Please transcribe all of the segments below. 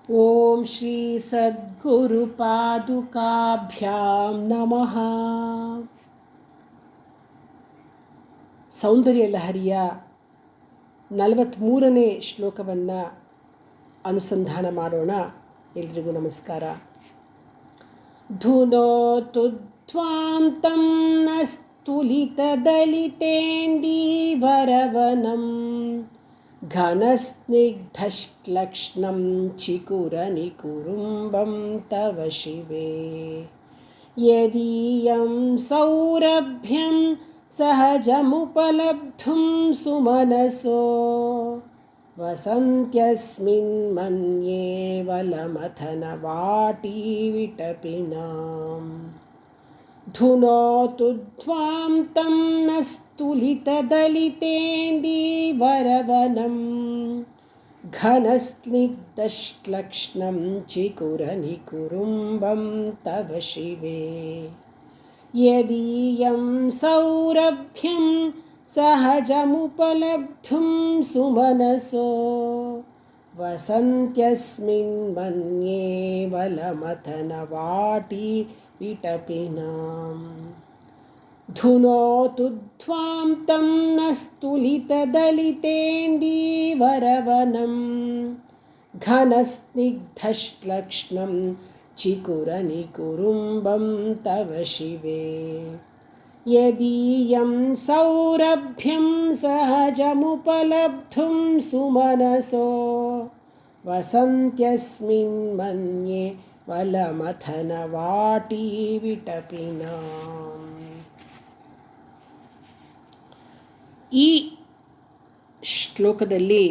ಓಂ ಶ್ರೀ ಸದ್ಗುರುಪಾದುಕಾಭ್ಯಾಂ ನಮಃ. ಸೌಂದರ್ಯ ಲಹರಿಯ 43ನೇ ಶ್ಲೋಕವನ್ನು ಅನುಸಂಧಾನ ಮಾಡೋಣ. ಎಲ್ರಿಗೂ ನಮಸ್ಕಾರ. ಧುನೋತು ತ್ವಾಂ ತಂ ನಸ್ತುಲಿತದಲಿತೇಂದೀವರವನಂ ಘನಸ್ನಿಗ್ಧಶ್ಕ್ಲಕ್ಷ್ಣಂ ಚಿಕುರನಿಕುರುಂಬಂ ತವ ಶಿವೆ. ಯದೀಯಂ ಸೌರಭ್ಯಂ ಸಹಜಮುಪಲಬ್ಧುಂ ಸುಮನಸೋ ವಸಂತ್ಯಸ್ಮಿನ್ ಮನ್ಯೇ ವಲಮಥನವಾಟೀ ವಿಟಪಿನಾಂ. ಧುನೋತು ಧ್ವಾಂ ತಂ ನಸ್ತುಲಿತದಲಿತೇಂದೀವರವನಂ ಘನಸ್ನಿಗ್ಧಶ್ಕ್ಲಕ್ಷ್ಣಂ ಚಿಕುರನಿಕುರುಂಬಂ ತವ ಶಿವೆ. ಯದೀಯಂ ಸೌರಭ್ಯಂ ಸಹಜಮುಪಲಬ್ಧುಂ ಸುಮನಸೋ ವಸಂತ್ಯಸ್ಮಿನ್ ಮನ್ಯೇ ವಲಮಥನವಾಟೀ ವಿಟಪಿನಾಂ. ಧುನೋತು ಧ್ವಾಂ ತಂ ನಸ್ತುಲಿತದಲಿತೇಂದೀವರವನಂ ಘನಸ್ನಿಗ್ಧಶ್ಕ್ಲಕ್ಷ್ಣಂ ಚಿಕುರನಿಕುರುಂಬಂ ತವ ಶಿವೆ. ಯದೀಯಂ ಸೌರಭ್ಯಂ ಸಹಜಮುಪಲಬ್ಧುಂ ಸುಮನಸೋ ವಸಂತ್ಯಸ್ಮಿನ್ ಮನ್ಯೇ ವಲಮಥನವಾಟೀ ವಿಟಪಿನಾಂ. ಈ ಶ್ಲೋಕದಲ್ಲಿ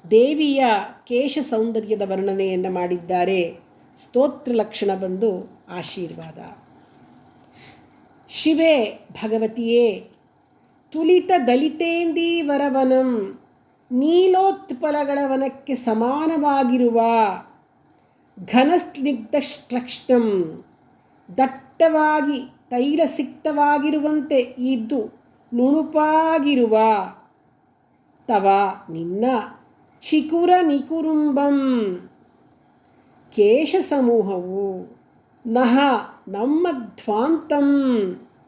ದೇವಿಯ ಕೇಶ ಸೌಂದರ್ಯದ ವರ್ಣನೆಯನ್ನು ಮಾಡಿದ್ದಾರೆ. ಸ್ತೋತ್ರ ಲಕ್ಷಣ ಬಂದು ಆಶೀರ್ವಾದ. ಶಿವೆ ಭಗವತಿಯೇ, ತುಲಿತ ದಲಿತೇಂದೀವರವನಂ ನೀಲೋತ್ಪಲಗಳ ವನಕ್ಕೆ ಸಮಾನವಾಗಿರುವ ಘನಸ್ನಿಗ್ಧಶ್ಕ್ಲಕ್ಷ್ಣಂ ದಟ್ಟವಾಗಿ ತೈಲಸಿಕ್ತವಾಗಿರುವಂತೆ ಇದ್ದು ನುಣುಪಾಗಿರುವ ತವ ನಿನ್ನ ಚಿಕುರ ನಿಕುರುಂಬಂ ಕೇಶ ಸಮೂಹವು ನಹ ನಮ್ಮ ಧ್ವಾಂತಂ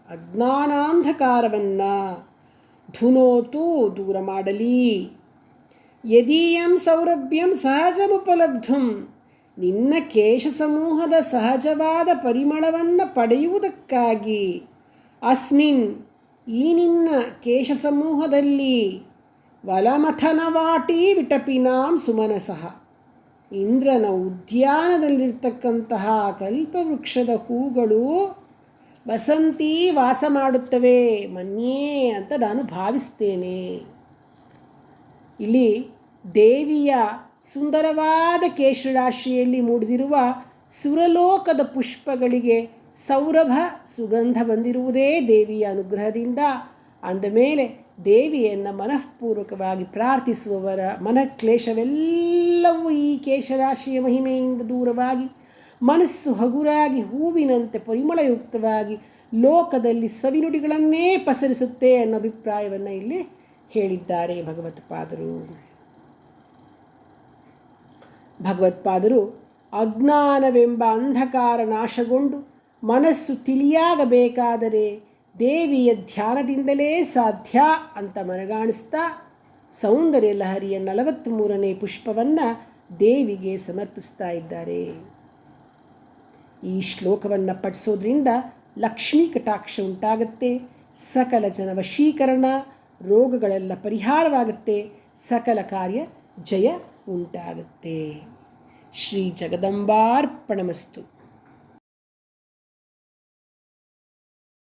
ಅಜ್ಞಾನಾಂಧಕಾರವನ್ನು ಧುನೋತು ದೂರ ಮಾಡಲಿ. ಯದೀಯಂ ಸೌರಭ್ಯಂ ಸಹಜಮುಪಲಬ್ಧುಂ ನಿನ್ನ ಕೇಶ ಸಮೂಹದ ಸಹಜವಾದ ಪರಿಮಳವನ್ನು ಪಡೆಯುವುದಕ್ಕಾಗಿ ಅಸ್ಮಿನ್ ಈ ನಿನ್ನ ಕೇಶ ಸಮೂಹದಲ್ಲಿ ವಲಮಥನವಾಟೀ ವಿಟಪಿನಾಂ ಸುಮನಸಃ ಇಂದ್ರನ ಉದ್ಯಾನದಲ್ಲಿರ್ತಕ್ಕಂತಹ ಕಲ್ಪವೃಕ್ಷದ ಹೂಗಳು ವಸಂತಿ ವಾಸ ಮಾಡುತ್ತವೆ ಮನ್ಯೇ ಅಂತ ನಾನು ಭಾವಿಸ್ತೇನೆ. ಇಲ್ಲಿ ದೇವಿಯ ಸುಂದರವಾದ ಕೇಶರಾಶಿಯಲ್ಲಿ ಮೂಡಿದಿರುವ ಸುರಲೋಕದ ಪುಷ್ಪಗಳಿಗೆ ಸೌರಭ ಸುಗಂಧ ಬಂದಿರುವುದೇ ದೇವಿಯ ಅನುಗ್ರಹದಿಂದ. ಅಂದಮೇಲೆ ದೇವಿಯನ್ನು ಮನಃಪೂರ್ವಕವಾಗಿ ಪ್ರಾರ್ಥಿಸುವವರ ಮನಕ್ಲೇಶವೆಲ್ಲವೂ ಈ ಕೇಶರಾಶಿಯ ಮಹಿಮೆಯಿಂದ ದೂರವಾಗಿ ಮನಸ್ಸು ಹಗುರಾಗಿ ಹೂವಿನಂತೆ ಪರಿಮಳಯುಕ್ತವಾಗಿ ಲೋಕದಲ್ಲಿ ಸವಿನುಡಿಗಳನ್ನೇ ಪಸರಿಸುತ್ತೆ ಅನ್ನೋ ಅಭಿಪ್ರಾಯವನ್ನು ಇಲ್ಲಿ ಹೇಳಿದ್ದಾರೆ ಭಗವತ್ಪಾದರು. ಭಗವತ್ಪಾದರು ಅಜ್ಞಾನವೆಂಬ ಅಂಧಕಾರ ನಾಶಗೊಂಡು ಮನಸ್ಸು ತಿಳಿಯಾಗಬೇಕಾದರೆ ದೇವಿಯ ಧ್ಯಾನದಿಂದಲೇ ಸಾಧ್ಯ ಅಂತ ಮನಗಾಣಿಸ್ತಾ ಸೌಂದರ್ಯ ಲಹರಿಯ 43ನೇ ಪುಷ್ಪವನ್ನು ದೇವಿಗೆ ಸಮರ್ಪಿಸ್ತಾ ಇದ್ದಾರೆ. ಈ ಶ್ಲೋಕವನ್ನು ಪಠಿಸೋದ್ರಿಂದ ಲಕ್ಷ್ಮೀ ಕಟಾಕ್ಷ ಉಂಟಾಗುತ್ತೆ, ಸಕಲ ಜನ ವಶೀಕರಣ, ರೋಗಗಳೆಲ್ಲ ಪರಿಹಾರವಾಗುತ್ತೆ, ಸಕಲ ಕಾರ್ಯ ಜಯ ಉಂಟಾಗುತ್ತೆ. ಶ್ರೀ ಜಗದಂಬಾರ್ಪಣಮಸ್ತು.